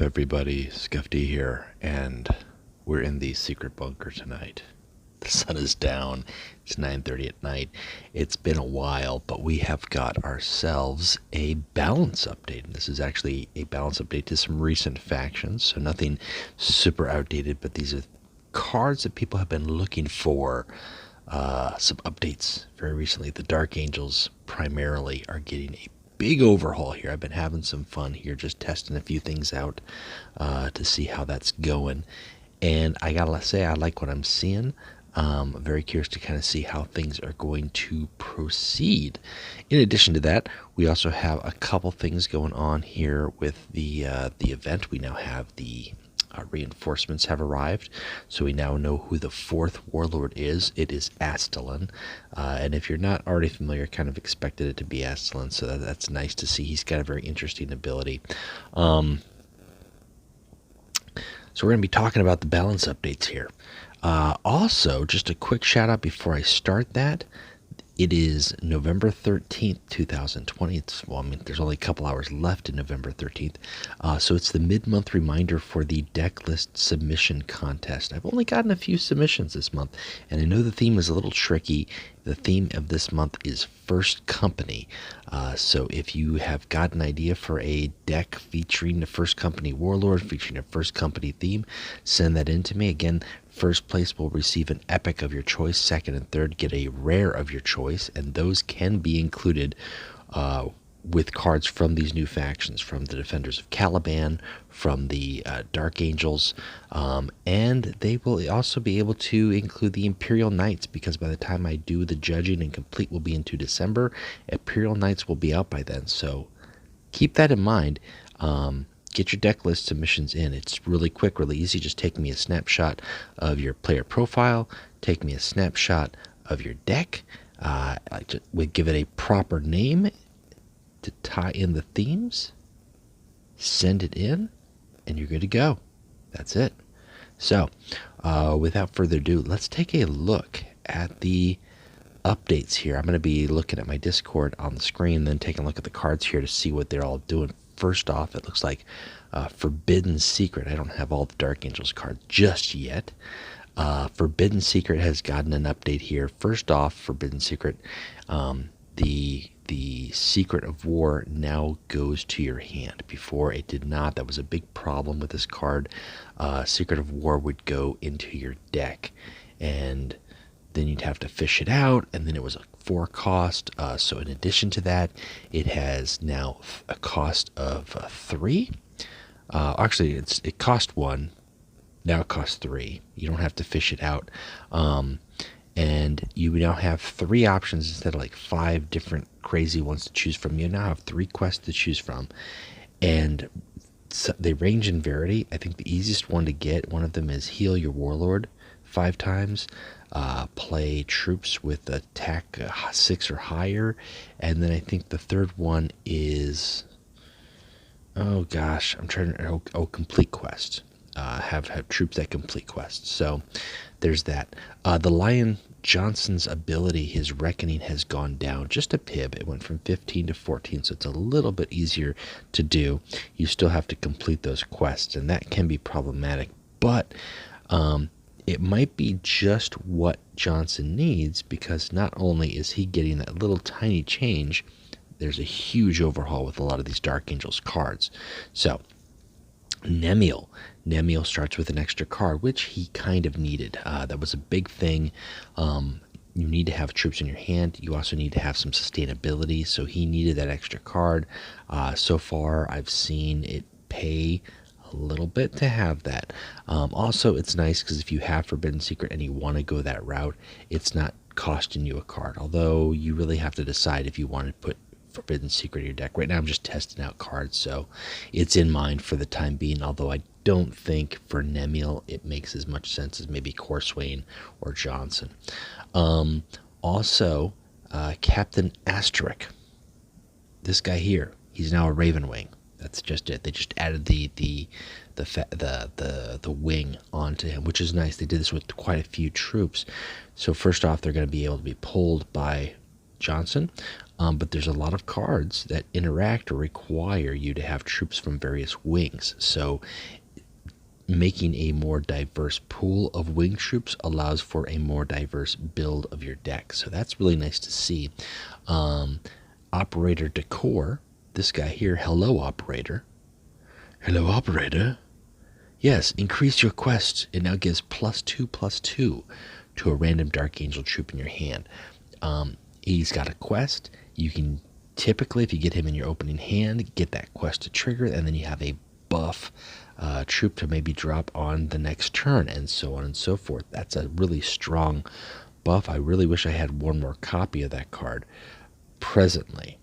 everybody? Scuffy here, and we're in the secret bunker tonight. The sun is down. It's 9:30 at night. It's been a while, but we have got ourselves a balance update. And this is actually a balance update to some recent factions, so nothing super outdated, but these are cards that people have been looking for. Some updates very recently. The Dark Angels primarily are getting a big overhaul here. I've been having some fun here, just testing a few things out to see how that's going. And I gotta say, I like what I'm seeing. I'm very curious to kind of see how things are going to proceed. In addition to that, we also have a couple things going on here with the event. We now have the reinforcements have arrived, so we now know who the fourth warlord is. It is Astalin, and if you're not already familiar, kind of expected it to be Astalin, so that's nice to see. He's got a very interesting ability. So we're going to be talking about the balance updates here. Also, just a quick shout out before I start that. It is November 13th, 2020. There's only a couple hours left in November 13th. So it's the mid-month reminder for the Decklist submission contest. I've only gotten a few submissions this month, and I know the theme is a little tricky. The theme of this month is First Company. So if you have got an idea for a deck featuring the First Company Warlord, featuring a First Company theme, send that in to me. Again, first place will receive an epic of your choice. Second and third get a rare of your choice, and those can be included with cards from these new factions, from the Defenders of Caliban, from the Dark Angels, and they will also be able to include the Imperial Knights, because by the time I do the judging and complete will be into December, Imperial Knights will be out by then, so keep that in mind. Get your deck list submissions in. It's really quick, really easy. Just take me a snapshot of your player profile, take me a snapshot of your deck, we give it a proper name to tie in the themes, send it in, and you're good to go. That's it. So, without further ado, let's take a look at the updates here. I'm going to be looking at my Discord on the screen, then taking a look at the cards here to see what they're all doing. First off, it looks like Forbidden Secret. I don't have all the Dark Angels cards just yet. Forbidden Secret has gotten an update here. First off, Forbidden Secret, the Secret of War now goes to your hand. Before it did not. That was a big problem with this card. Secret of War would go into your deck, and then you'd have to fish it out, and then it was a 4 cost. So in addition to that, it has now a cost of 3. Actually, it cost 1. Now it costs 3. You don't have to fish it out. And you now have 3 options instead of like 5 different crazy ones to choose from. You now have 3 quests to choose from. And so they range in variety. I think the easiest one to get, one of them is Heal Your Warlord 5 times. Play troops with attack 6 or higher, and then I think the third one is, oh gosh, I'm trying to, complete quests. Have troops that complete quests. So there's that. The Lion Johnson's ability, his reckoning has gone down just a pib. It went from 15 to 14, so it's a little bit easier to do. You still have to complete those quests, and that can be problematic, but it might be just what Johnson needs, because not only is he getting that little tiny change, there's a huge overhaul with a lot of these Dark Angels cards. So, Nemiel starts with an extra card, which he kind of needed. That was a big thing. You need to have troops in your hand. You also need to have some sustainability, so he needed that extra card. So far, I've seen it pay a little bit to have that. Also, it's nice because if you have Forbidden Secret and you want to go that route, it's not costing you a card, although you really have to decide if you want to put Forbidden Secret in your deck. Right now I'm just testing out cards, so it's in mind for the time being, although I don't think for Nemiel it makes as much sense as maybe Corswain or Johnson. Also, Captain Astric, this guy here, he's now a Ravenwing. That's just it. They just added the wing onto him, which is nice. They did this with quite a few troops. So first off, they're going to be able to be pulled by Johnson, but there's a lot of cards that interact or require you to have troops from various wings. So making a more diverse pool of wing troops allows for a more diverse build of your deck. So that's really nice to see. Operator Decor, this guy here, hello operator. Hello operator. Yes, increase your quest. It now gives +2/+2 to a random Dark Angel troop in your hand. He's got a quest. You can typically, if you get him in your opening hand, get that quest to trigger, and then you have a buff troop to maybe drop on the next turn, and so on and so forth. That's a really strong buff. I really wish I had one more copy of that card presently.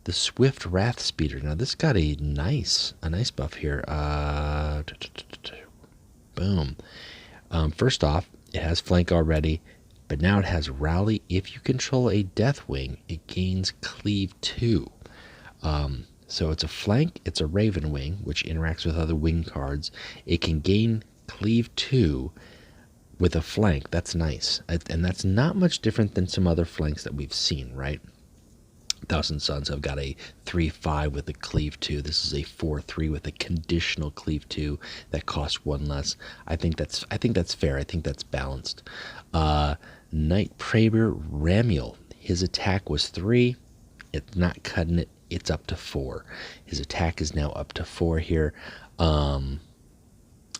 The Swift Wrath Speeder. Now this got a nice buff here. Boom. First off, it has flank already, but now it has rally. If you control a Death Wing, it gains cleave 2. So it's a flank, it's a Raven Wing, which interacts with other wing cards. It can gain cleave 2 with a flank. That's nice. And that's not much different than some other flanks that we've seen, right? Thousand Suns have got a 3/5 with a cleave 2. This is a 4/3 with a conditional cleave 2 that costs 1 less. I think that's fair. I think that's balanced. Knight Praetor Ramiel. His attack was 3. It's not cutting it. It's up to 4. His attack is now up to 4 here. And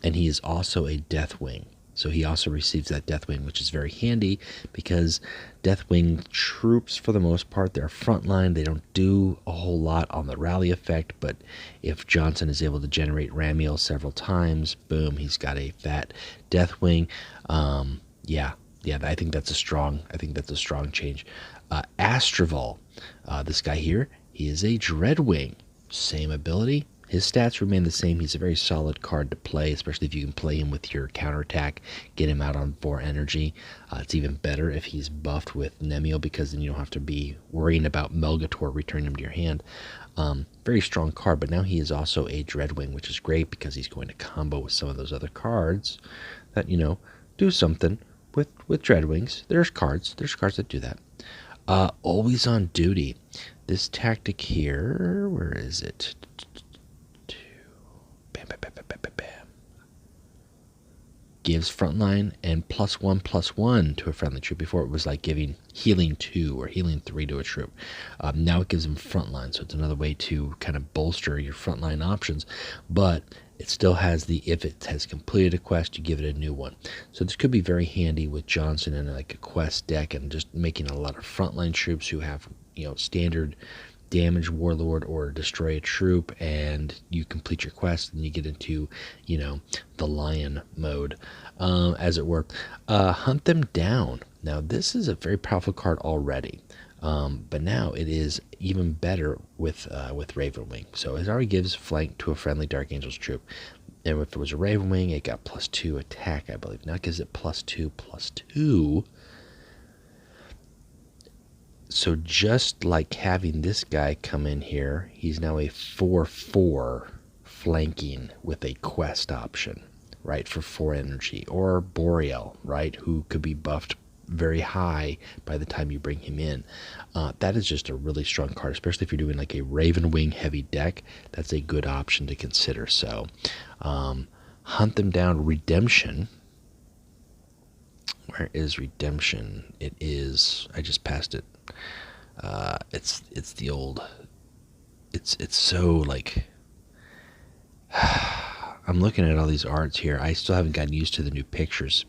he is also a Death Wing. So he also receives that Death Wing, which is very handy because Death Wing troops, for the most part, they're frontline. They don't do a whole lot on the rally effect, but if Johnson is able to generate Ramiel several times, boom, he's got a fat Death Wing. Yeah, I think that's a strong change. Astroval, this guy here, he is a Dreadwing. Same ability. His stats remain the same. He's a very solid card to play, especially if you can play him with your counterattack, get him out on 4 energy. It's even better if he's buffed with Nemiel, because then you don't have to be worrying about Melgator returning him to your hand. Very strong card, but now he is also a Dreadwing, which is great because he's going to combo with some of those other cards that, do something with Dreadwings. There's cards that do that. Always on duty. This tactic here, where is it? Gives frontline and +1/+1 to a friendly troop. Before it was like giving healing 2 or healing 3 to a troop. Now it gives them frontline, so it's another way to kind of bolster your frontline options, but it still has the, if it has completed a quest, you give it a new one. So this could be very handy with Johnson and like a quest deck, and just making a lot of frontline troops who have, standard damage Warlord or destroy a troop, and you complete your quest and you get into, the lion mode, as it were. Hunt them down. Now this is a very powerful card already, but now it is even better with Ravenwing. So it already gives flank to a friendly Dark Angels troop, and if it was a Ravenwing, it got +2 attack, I believe. Now it gives it +2/+2. So just like having this guy come in here, he's now a 4/4 flanking with a quest option, right, for 4 energy. Or Boreal, right, who could be buffed very high by the time you bring him in. That is just a really strong card, especially if you're doing like a Raven Wing heavy deck. That's a good option to consider. So Hunt them down. Redemption. Where is Redemption? It is, I just passed it. It's the old, it's so like, I'm looking at all these arts here. I still haven't gotten used to the new pictures.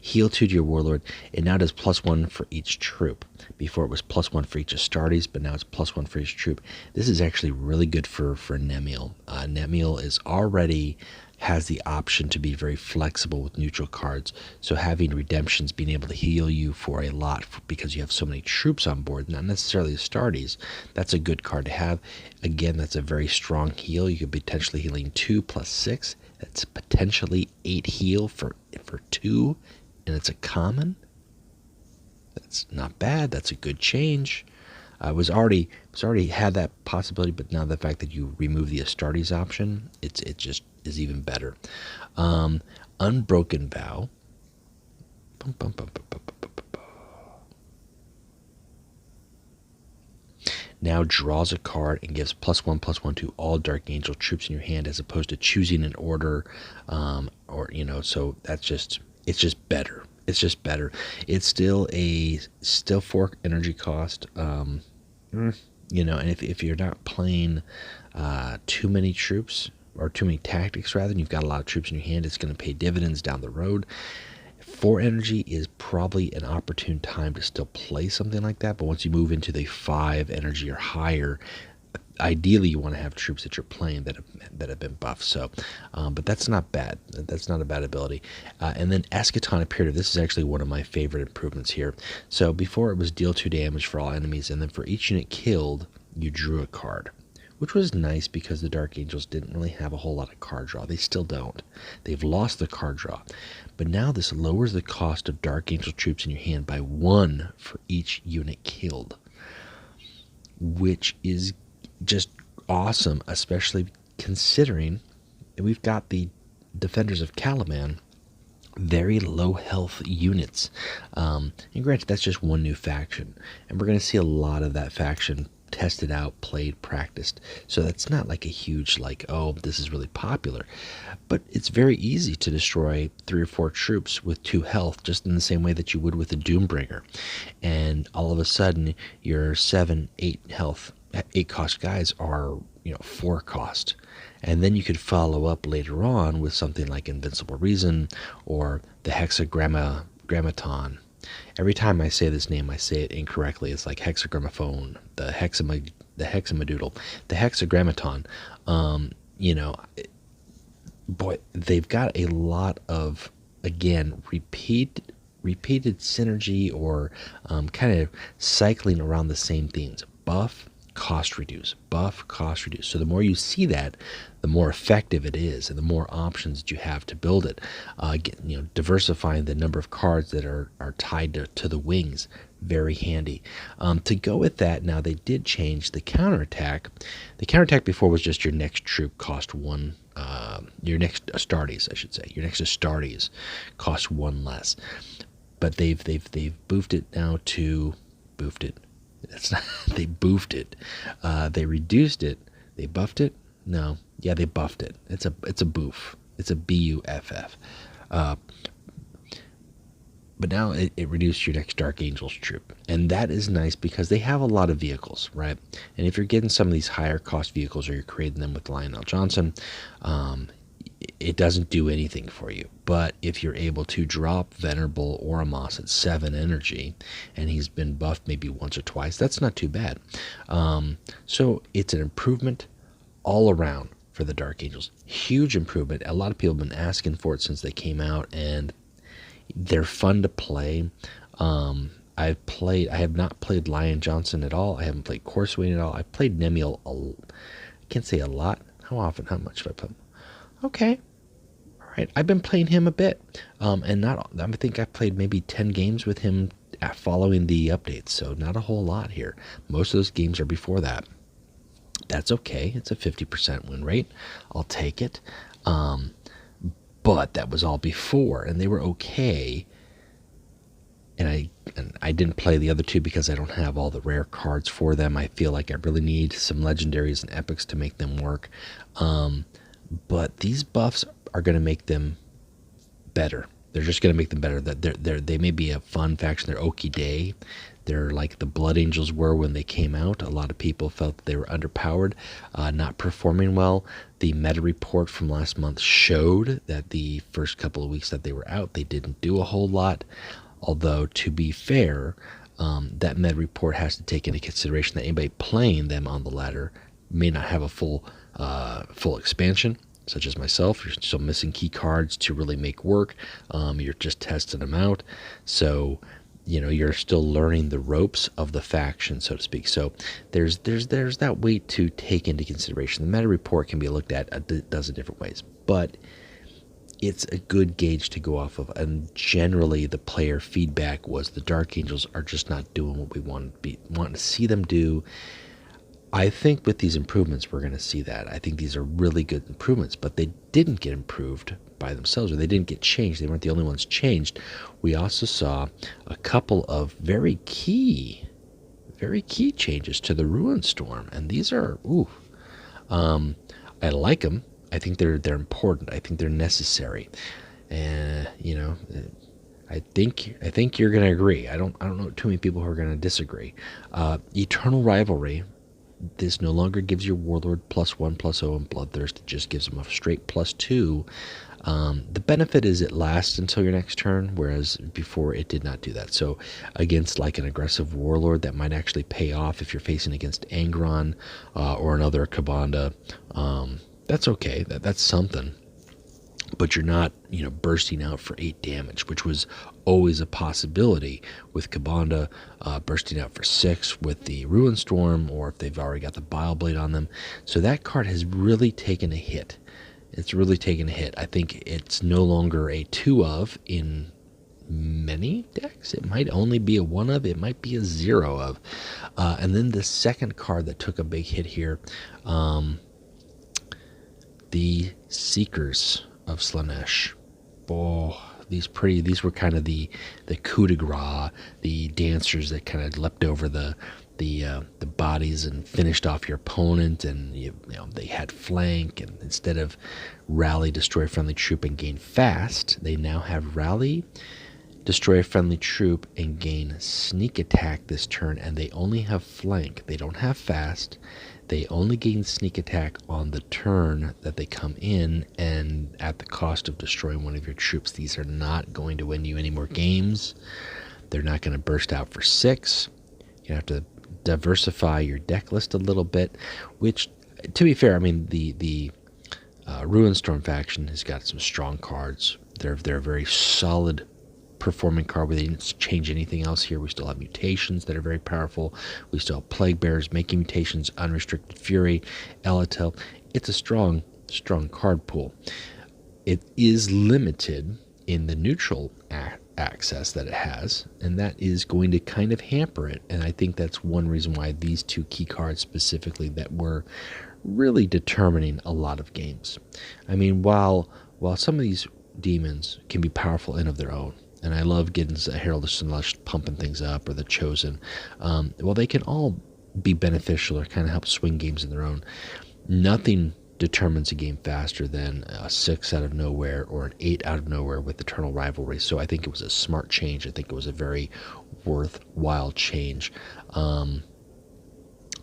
Heal 2 to your Warlord. It now does +1 for each troop. Before it was +1 for each Astartes, but now it's +1 for each troop. This is actually really good for Nemiel. Nemiel is already has the option to be very flexible with neutral cards. So having Redemptions, being able to heal you for a lot because you have so many troops on board, not necessarily Astartes, that's a good card to have. Again, that's a very strong heal. You could be potentially healing 2 + 6. That's potentially 8 heal for 2, and it's a common. That's not bad. That's a good change. I was already had that possibility, but now the fact that you remove the Astartes option, it just is even better. Unbroken Vow. now draws a card and gives +1/+1 to all Dark Angel troops in your hand, as opposed to choosing an order, or so it's just better. It's just better. It's still 4 energy cost, and if you're not playing too many troops, or too many tactics rather, and you've got a lot of troops in your hand, it's going to pay dividends down the road. 4 energy is probably an opportune time to still play something like that, but once you move into the 5 energy or higher, ideally you want to have troops that you're playing that have been buffed. So, but that's not bad. That's not a bad ability. And then Eschaton Imperative. This is actually one of my favorite improvements here. So before it was deal 2 damage for all enemies, and then for each unit killed, you drew a card, which was nice because the Dark Angels didn't really have a whole lot of card draw. They still don't. They've lost the card draw. But now this lowers the cost of Dark Angel troops in your hand by 1 for each unit killed, which is just awesome, especially considering we've got the Defenders of Caliban, very low health units. And granted, that's just one new faction, and we're going to see a lot of that faction tested out, played, practiced. So that's not like a huge, oh, this is really popular. But it's very easy to destroy 3 or 4 troops with 2 health, just in the same way that you would with a Doombringer. And all of a sudden, your 7, 8 health, 8 cost guys are 4 cost. And then you could follow up later on with something like Invincible Reason or the Hexagrammaton. Every time I say this name, I say it incorrectly. It's like hexagramophone, the hexamadoodle, the hexagrammaton. Boy, they've got a lot of, again, repeated synergy, or kind of cycling around the same themes. Buff, cost reduce, buff, cost reduce. So the more you see that, the more effective it is, and the more options that you have to build it. Diversifying the number of cards that are tied to the wings, very handy. To go with that, now they did change the counterattack. The counterattack before was just your next troop cost 1. Your next Astartes, I should say. Your next Astartes cost 1 less. But they've boofed it now to boofed it. That's not, they boofed it. They reduced it. They buffed it. No, yeah, they buffed it. It's a boof. It's a BUFF. But now it reduced your next Dark Angels troop, and that is nice because they have a lot of vehicles, right? And if you're getting some of these higher cost vehicles, or you're creating them with Lionel Johnson, it doesn't do anything for you. But if you're able to drop Venerable Oramos at 7 energy, and he's been buffed maybe once or twice, that's not too bad. So it's an improvement all around for the Dark Angels. Huge improvement. A lot of people have been asking for it since they came out, and they're fun to play. I have not played Lion Johnson at all. I haven't played Corswain at all. I've played Nemiel I can't say a lot. How often? How much have I played? Okay. All right. I've been playing him a bit. I think I played maybe 10 games with him following the updates. So not a whole lot here. Most of those games are before that. That's okay. It's a 50% win rate. I'll take it. But that was all before, and they were okay. And I didn't play the other 2 because I don't have all the rare cards for them. I feel like I really need some legendaries and epics to make them work. But these buffs are going to make them better. They're just going to make them better. They may be a fun faction. They're Okie Day. They're like the Blood Angels were when they came out. A lot of people felt that they were underpowered, not performing well. The meta report from last month showed that the first couple of weeks that they were out, they didn't do a whole lot. Although, to be fair, that meta report has to take into consideration that anybody playing them on the ladder may not have a full expansion, such as myself. You're still missing key cards to really make work. You're just testing them out. So you're still learning the ropes of the faction, so to speak. So there's that weight to take into consideration. The meta report can be looked at a dozen different ways, but it's a good gauge to go off of. And generally, the player feedback was the Dark Angels are just not doing what we want to see them do. I think with these improvements, we're going to see that. I think these are really good improvements, but they didn't get improved by themselves, or they didn't get changed. They weren't the only ones changed. We also saw a couple of very key very key changes to the Ruinstorm, and these are I like them. I think they're important. I think they're necessary, and I think you're gonna agree. I don't know too many people who are gonna disagree. Eternal Rivalry. This no longer gives your Warlord +1/+0 and Bloodthirst. It just gives them a straight +2. The benefit is it lasts until your next turn, whereas before it did not do that. So against like an aggressive Warlord, that might actually pay off if you're facing against Angron or another Kabanda. That's okay. That's something. But you're not, bursting out for 8 damage, which was always a possibility with Kabanda bursting out for 6 with the Ruinstorm, or if they've already got the Bile Blade on them. So that card has really taken a hit. It's really taken a hit. I think it's no longer a 2 of in many decks. It might only be a 1 of. It might be a 0 of. And then the second card that took a big hit here, the Seekers of Slanish. Oh, these were kind of the coup de grace, the dancers that kind of leapt over the bodies and finished off your opponent, and they had flank, and instead of rally, destroy friendly troop and gain fast, they now have rally, destroy a friendly troop and gain sneak attack this turn, and they only have flank. They don't have fast. They only gain sneak attack on the turn that they come in, and at the cost of destroying one of your troops. These are not going to win you any more games. They're not going to burst out for 6. You have to diversify your deck list a little bit, which, to be fair, I mean, the Ruinstorm faction has got some strong cards. They're a very solid performing card where they didn't change anything else here. We still have mutations that are very powerful. We still have Plague Bearers, Making Mutations, Unrestricted Fury, Elatel. It's a strong card pool. It is limited in the neutral access that it has, and that is going to kind of hamper it. And I think that's one reason why these 2 key cards specifically that were really determining a lot of games. I mean, while some of these demons can be powerful in of their own, and I love getting Herald of Slanish pumping things up, or the Chosen. Well, they can all be beneficial or kind of help swing games in their own. Nothing determines a game faster than a 6 out of nowhere or an 8 out of nowhere with Eternal Rivalry. So I think it was a smart change. I think it was a very worthwhile change. A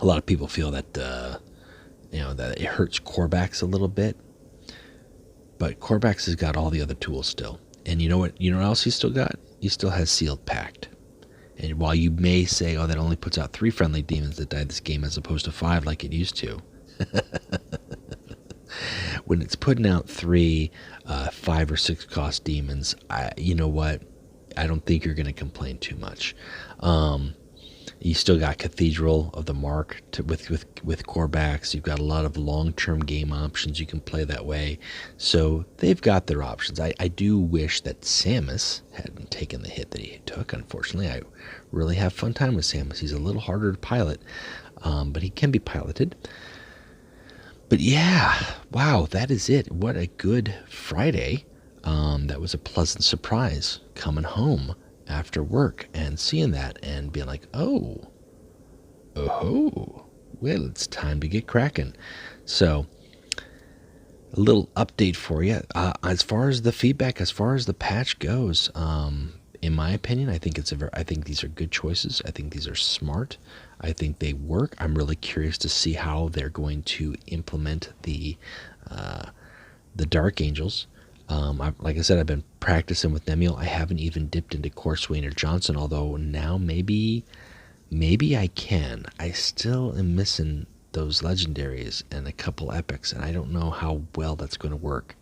lot of people feel that that it hurts Corvax a little bit, but Corvax has got all the other tools still. And you know what else he still got? He still has Sealed Pact. And while you may say, that only puts out 3 friendly demons that die this game as opposed to 5 like it used to. When it's putting out 3 5 or 6 cost demons, you know what? I don't think you're going to complain too much. You still got Cathedral of the Mark with Corvax. You've got a lot of long-term game options you can play that way. So they've got their options. I do wish that Samus hadn't taken the hit that he took. Unfortunately, I really have fun time with Samus. He's a little harder to pilot, but he can be piloted. But yeah, wow, that is it. What a good Friday. That was a pleasant surprise coming home after work and seeing that and being like, oh, well, it's time to get cracking. So a little update for you. As far as the feedback, as far as the patch goes, in my opinion, I think these are good choices. I think these are smart. I think they work. I'm really curious to see how they're going to implement the Dark Angels. Like I said, I've been practicing with Nemiel. I haven't even dipped into Corswain or Johnson, although now maybe I can. I still am missing those legendaries and a couple epics, and I don't know how well that's going to work.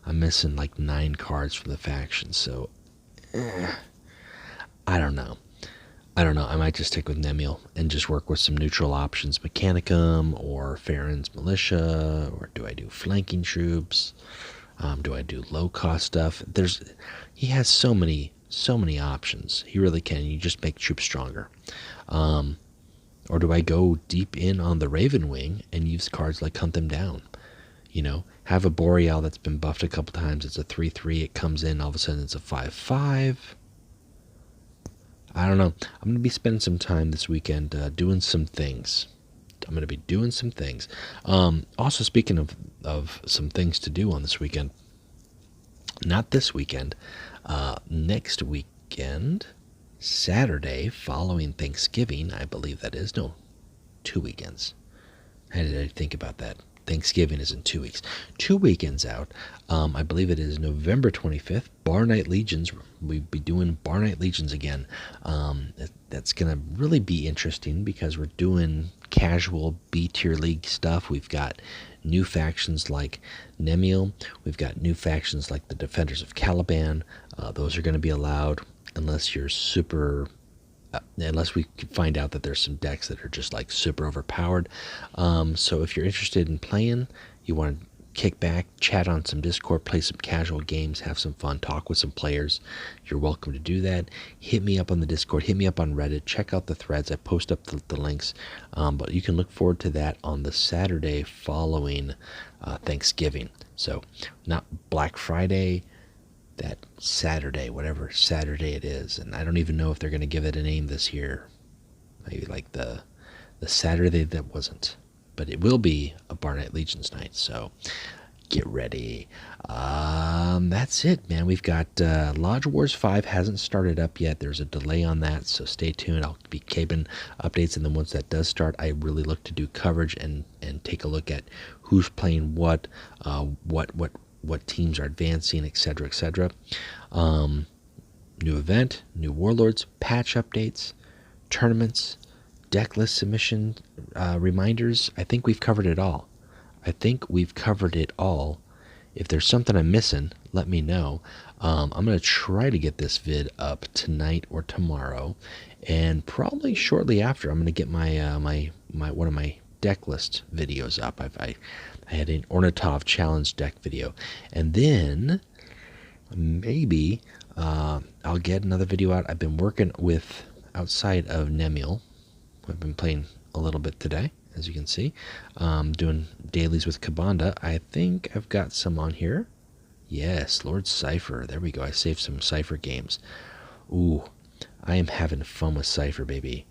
I'm missing like 9 cards from the faction, so I don't know. I might just stick with Nemiel and just work with some neutral options, Mechanicum or Farron's Militia, or do I do flanking troops? Do I do low-cost stuff? He has so many options. He really can. You just make troops stronger. Or do I go deep in on the Raven Wing and use cards like Hunt Them Down? Have a Boreal that's been buffed a couple times. It's a 3/3. It comes in, all of a sudden it's a 5/5. I don't know. I'm going to be spending some time this weekend doing some things. I'm going to be doing some things. Also, speaking of some things to do on this weekend, not this weekend, next weekend, Saturday following Thanksgiving, I believe that is. No, 2 weekends. How did I think about that? Thanksgiving is in 2 weeks. 2 weekends out. I believe it is November 25th. Bar Night Legions. We'll be doing Bar Night Legions again. That's going to really be interesting because we're doing casual B-tier league stuff. We've got new factions like Nemiel. We've got new factions like the Defenders of Caliban. Those are going to be allowed unless you're super... unless we find out that there's some decks that are just like super overpowered. So if you're interested in playing, you want to kick back, chat on some Discord, play some casual games, have some fun, talk with some players, you're welcome to do that. Hit me up on the Discord, hit me up on Reddit, check out the threads. I post up the links, but you can look forward to that on the Saturday following Thanksgiving. So not Black Friday, that Saturday, whatever Saturday it is. And I don't even know if they're going to give it a name this year. Maybe like the Saturday that wasn't. But it will be a Bar Night Legions night, so get ready. That's it, man. We've got Lodge Wars 5 hasn't started up yet. There's a delay on that, so stay tuned. I'll be keeping updates, and then once that does start, I really look to do coverage and take a look at who's playing what teams are advancing, etc., etc. New event, new warlords, patch updates, tournaments, deck list submission reminders. I think we've covered it all. If there's something I'm missing, let me know. I'm going to try to get this vid up tonight or tomorrow, and probably shortly after, I'm going to get my one of my deck list videos up. I had an Ornitov challenge deck video, and then maybe I'll get another video out. I've been working with outside of Nemiel. I've been playing a little bit today, as you can see, doing dailies with Kabanda. I think I've got some on here. Yes, Lord Cypher. There we go. I saved some Cypher games. Ooh, I am having fun with Cypher, baby.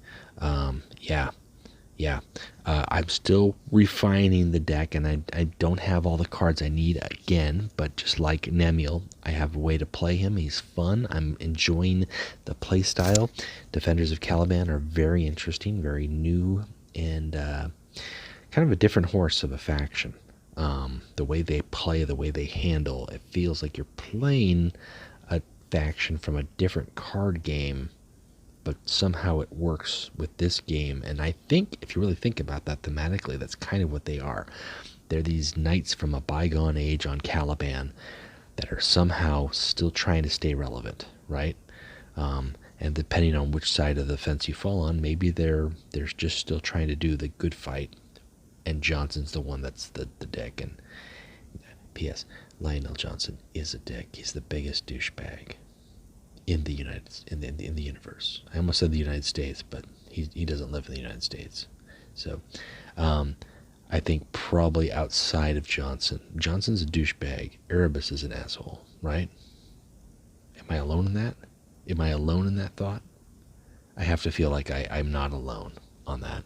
Yeah. I'm still refining the deck, and I don't have all the cards I need again, but just like Nemiel, I have a way to play him. He's fun. I'm enjoying the play style. Defenders of Caliban are very interesting, very new, and kind of a different horse of a faction. The way they play, the way they handle, it feels like you're playing a faction from a different card game, but somehow it works with this game. And I think, if you really think about that thematically, that's kind of what they are. They're these knights from a bygone age on Caliban that are somehow still trying to stay relevant, right? And depending on which side of the fence you fall on, maybe they're just still trying to do the good fight, and Johnson's the one that's the dick. And P.S. Lionel Johnson is a dick. He's the biggest douchebag in the universe. I almost said the United States, but he doesn't live in the United States. So I think probably outside of Johnson. Johnson's a douchebag. Erebus is an asshole, right? Am I alone in that? Am I alone in that thought? I have to feel like I'm not alone on that.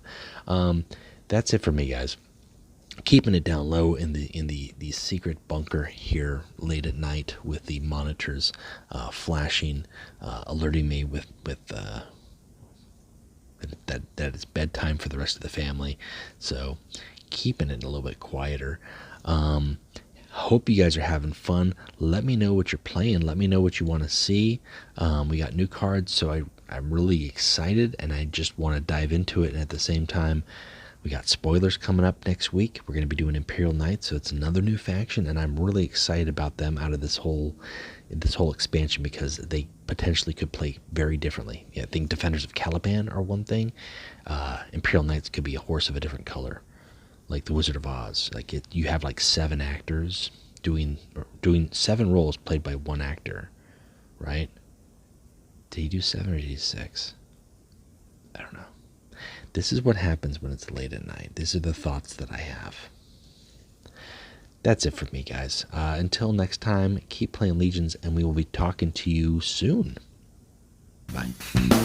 That's it for me, guys. Keeping it down low in the secret bunker here late at night with the monitors flashing, alerting me with that it's bedtime for the rest of the family. So keeping it a little bit quieter. Hope you guys are having fun. Let me know what you're playing. Let me know what you want to see. We got new cards, so I'm really excited, and I just want to dive into it. And at the same time, we got spoilers coming up next week. We're going to be doing Imperial Knights, so it's another new faction, and I'm really excited about them out of this whole expansion because they potentially could play very differently. Yeah, I think Defenders of Caliban are one thing. Imperial Knights could be a horse of a different color, like the Wizard of Oz. Like you have like 7 actors doing 7 roles played by 1 actor, right? Did he do 7 or did he do 6? I don't know. This is what happens when it's late at night. These are the thoughts that I have. That's it for me, guys. Until next time, keep playing Legions, and we will be talking to you soon. Bye.